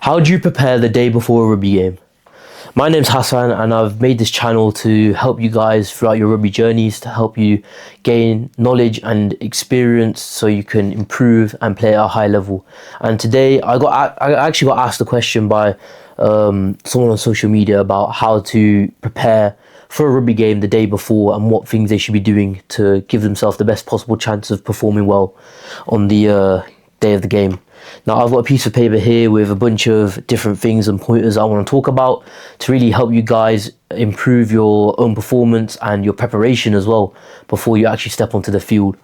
How do you prepare the day before a rugby game? My name's Hassan and I've made this channel to help you guys throughout your rugby journeys, to help you gain knowledge and experience so you can improve and play at a high level. And today I actually got asked a question by someone on social media about how to prepare for a rugby game the day before and what things they should be doing to give themselves the best possible chance of performing well on the day of the game. Now I've got a piece of paper here with a bunch of different things and pointers I want to talk about to really help you guys improve your own performance and your preparation as well before you actually step onto the field.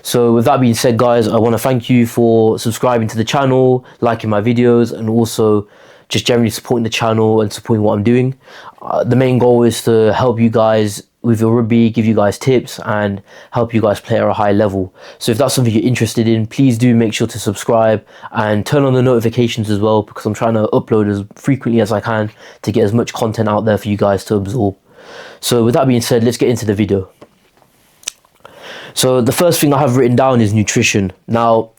So with that being said, guys, I want to thank you for subscribing to the channel, liking my videos, and also just generally supporting the channel and supporting what I'm doing. The main goal is to help you guys with your rugby, give you guys tips and help you guys play at a high level. So if that's something you're interested in, please do make sure to subscribe and turn on the notifications as well, because I'm trying to upload as frequently as I can to get as much content out there for you guys to absorb. So with that being said, let's get into the video. So the first thing I have written down is nutrition. Now,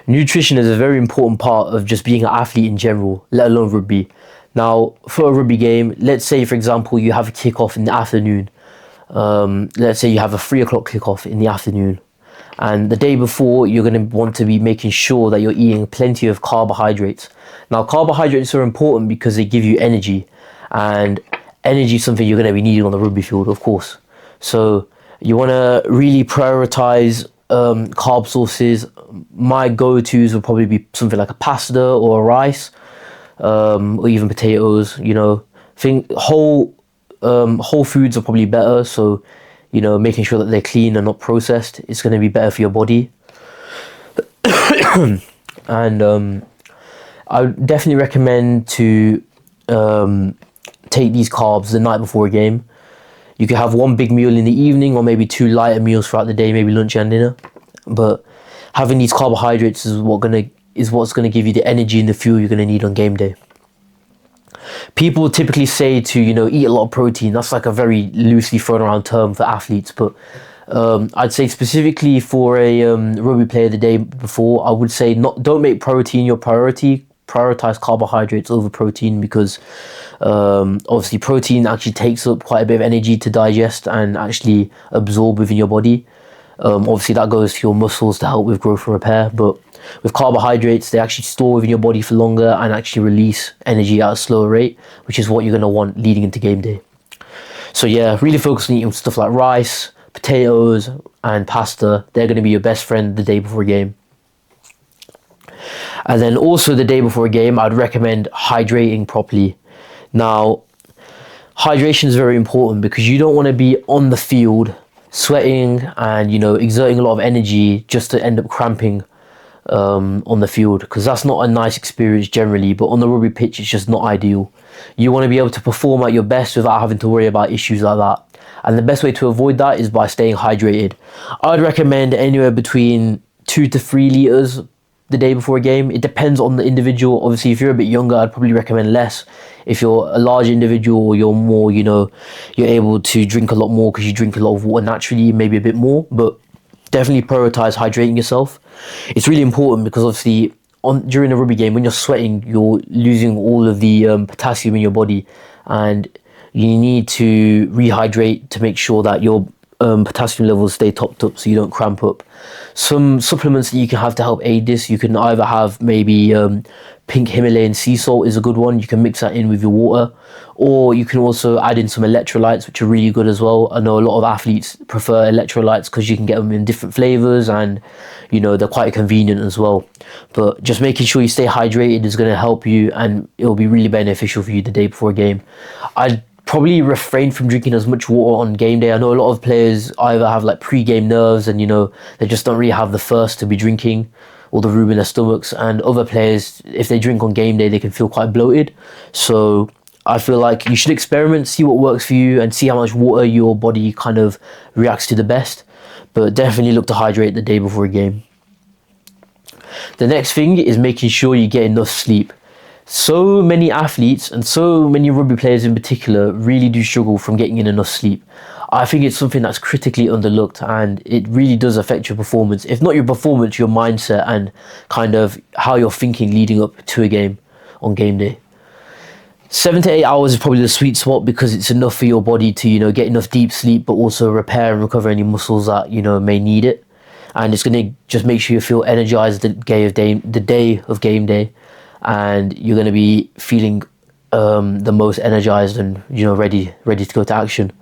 nutrition is a very important part of just being an athlete in general, let alone rugby. Now, for a rugby game, let's say, for example, you have a kickoff in the afternoon. Let's say you have a 3 o'clock kickoff in the afternoon, and the day before you're going to want to be making sure that you're eating plenty of carbohydrates. Now, carbohydrates are important because they give you energy, and energy is something you're going to be needing on the rugby field, of course. So you want to really prioritize carb sources. My go-tos would probably be something like a pasta or a rice, or even potatoes. You know, whole foods are probably better, so you know, making sure that they're clean and not processed is going to be better for your body. And I would definitely recommend to take these carbs the night before a game. You could have one big meal in the evening, or maybe 2 lighter meals throughout the day, maybe lunch and dinner. But having these carbohydrates is what's gonna give you the energy and the fuel you're gonna need on game day. People typically say to, you know, eat a lot of protein. That's like a very loosely thrown around term for athletes, but I'd say specifically for a rugby player the day before, I would say don't make protein your priority. Prioritize carbohydrates over protein, because obviously protein actually takes up quite a bit of energy to digest and actually absorb within your body. Obviously that goes to your muscles to help with growth and repair, but with carbohydrates, they actually store within your body for longer and actually release energy at a slower rate, which is what you're going to want leading into game day. So yeah, really focus on eating stuff like rice, potatoes and pasta. They're going to be your best friend the day before a game. And then also the day before a game, I'd recommend hydrating properly. Now, hydration is very important because you don't want to be on the field sweating and, you know, exerting a lot of energy just to end up cramping on the field, because that's not a nice experience generally. But on the rugby pitch, it's just not ideal. You want to be able to perform at your best without having to worry about issues like that, and the best way to avoid that is by staying hydrated. I'd recommend anywhere between 2 to 3 liters the day before a game. It depends on the individual. Obviously, if you're a bit younger, I'd probably recommend less. If you're a large individual, you're more, you know, you're able to drink a lot more because you drink a lot of water naturally, maybe a bit more, but definitely prioritize hydrating yourself. It's really important because obviously during a rugby game, when you're sweating, you're losing all of the potassium in your body, and you need to rehydrate to make sure that your potassium levels stay topped up so you don't cramp up. Some supplements that you can have to help aid this, you can either have maybe pink Himalayan sea salt is a good one. You can mix that in with your water, or you can also add in some electrolytes, which are really good as well. I know a lot of athletes prefer electrolytes because you can get them in different flavors and, you know, they're quite convenient as well. But just making sure you stay hydrated is going to help you, and it'll be really beneficial for you the day before a game. I'd probably refrain from drinking as much water on game day. I know a lot of players either have like pre-game nerves and, you know, they just don't really have the thirst to be drinking or the room in their stomachs, and other players, if they drink on game day, they can feel quite bloated. So I feel like you should experiment, see what works for you and see how much water your body kind of reacts to the best, but definitely look to hydrate the day before a game. The next thing is making sure you get enough sleep. So many athletes and so many rugby players in particular really do struggle from getting in enough sleep. I think it's something that's critically underlooked, and it really does affect your performance. If not your performance, your mindset and kind of how you're thinking leading up to a game. on game day. 7 to 8 hours is probably the sweet spot because it's enough for your body to, get enough deep sleep, but also repair and recover any muscles that, may need it. And it's going to just make sure you feel energized the day of game day, and you're going to be feeling the most energized and, ready to go to action.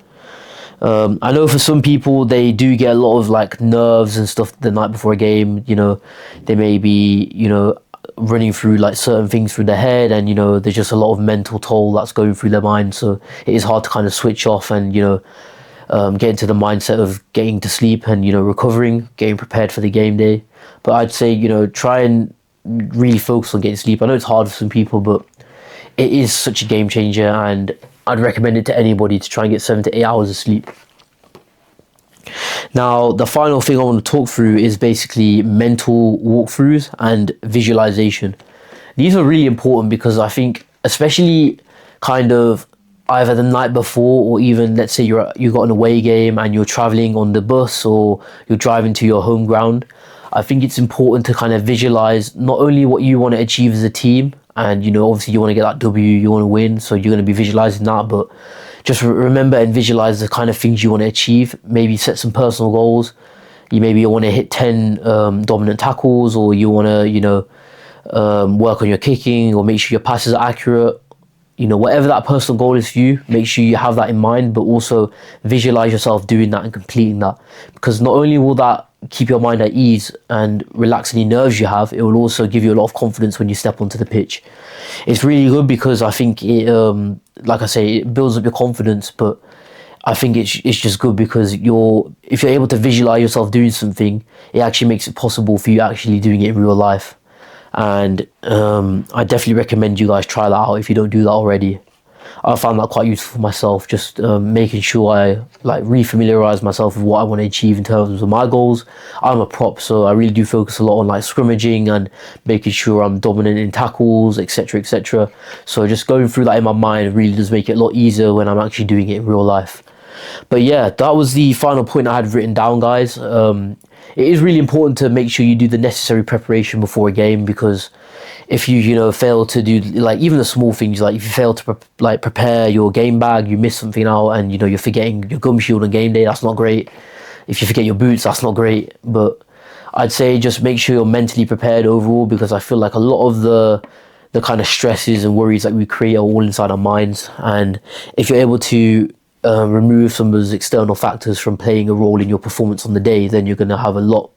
I know for some people, they do get a lot of like nerves and stuff the night before a game. They may be, running through like certain things through their head, and there's just a lot of mental toll that's going through their mind, so it is hard to kind of switch off and get into the mindset of getting to sleep and recovering, getting prepared for the game day. But I'd say try and really focus on getting sleep. I know it's hard for some people, but it is such a game changer, and I'd recommend it to anybody to try and get 7 to 8 hours of sleep. Now, the final thing I want to talk through is basically mental walkthroughs and visualization. These are really important because I think, especially kind of either the night before, or even let's say you got an away game and you're traveling on the bus or you're driving to your home ground, I think it's important to kind of visualize not only what you want to achieve as a team, and obviously you want to get that W, you want to win, so you're going to be visualizing that, but just remember and visualize the kind of things you want to achieve. Maybe set some personal goals. You want to hit 10 dominant tackles, or you want to work on your kicking, or make sure your passes are accurate. Whatever that personal goal is for you, make sure you have that in mind, but also visualize yourself doing that and completing that, because not only will that keep your mind at ease and relax any nerves you have, it will also give you a lot of confidence when you step onto the pitch. It's really good because I think it, like I say, it builds up your confidence, but I think it's just good because if you're able to visualize yourself doing something, it actually makes it possible for you actually doing it in real life. And I definitely recommend you guys try that out if you don't do that already. I found that quite useful for myself, just making sure I like re-familiarize myself with what I want to achieve in terms of my goals. I'm a prop, so I really do focus a lot on like scrimmaging and making sure I'm dominant in tackles, etc, etc. So just going through that in my mind really does make it a lot easier when I'm actually doing it in real life. But yeah, that was the final point I had written down, guys. It is really important to make sure you do the necessary preparation before a game, because if you fail to do like even the small things, like if you fail to prepare your game bag, you miss something out, and you're forgetting your gum shield on game day, that's not great. If you forget your boots, that's not great. But I'd say just make sure you're mentally prepared overall, because I feel like a lot of the kind of stresses and worries that we create are all inside our minds, and if you're able to remove some of those external factors from playing a role in your performance on the day, then you're going to have a lot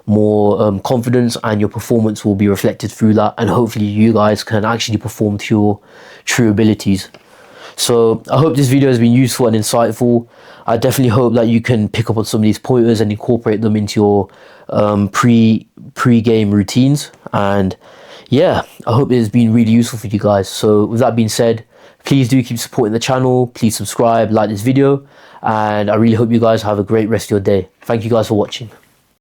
more confidence, and your performance will be reflected through that, and hopefully you guys can actually perform to your true abilities. So I hope this video has been useful and insightful. I definitely hope that you can pick up on some of these pointers and incorporate them into your pre-game routines. And yeah, I hope it has been really useful for you guys. So with that being said, please do keep supporting the channel. Please subscribe, like this video, and I really hope you guys have a great rest of your day. Thank you guys for watching.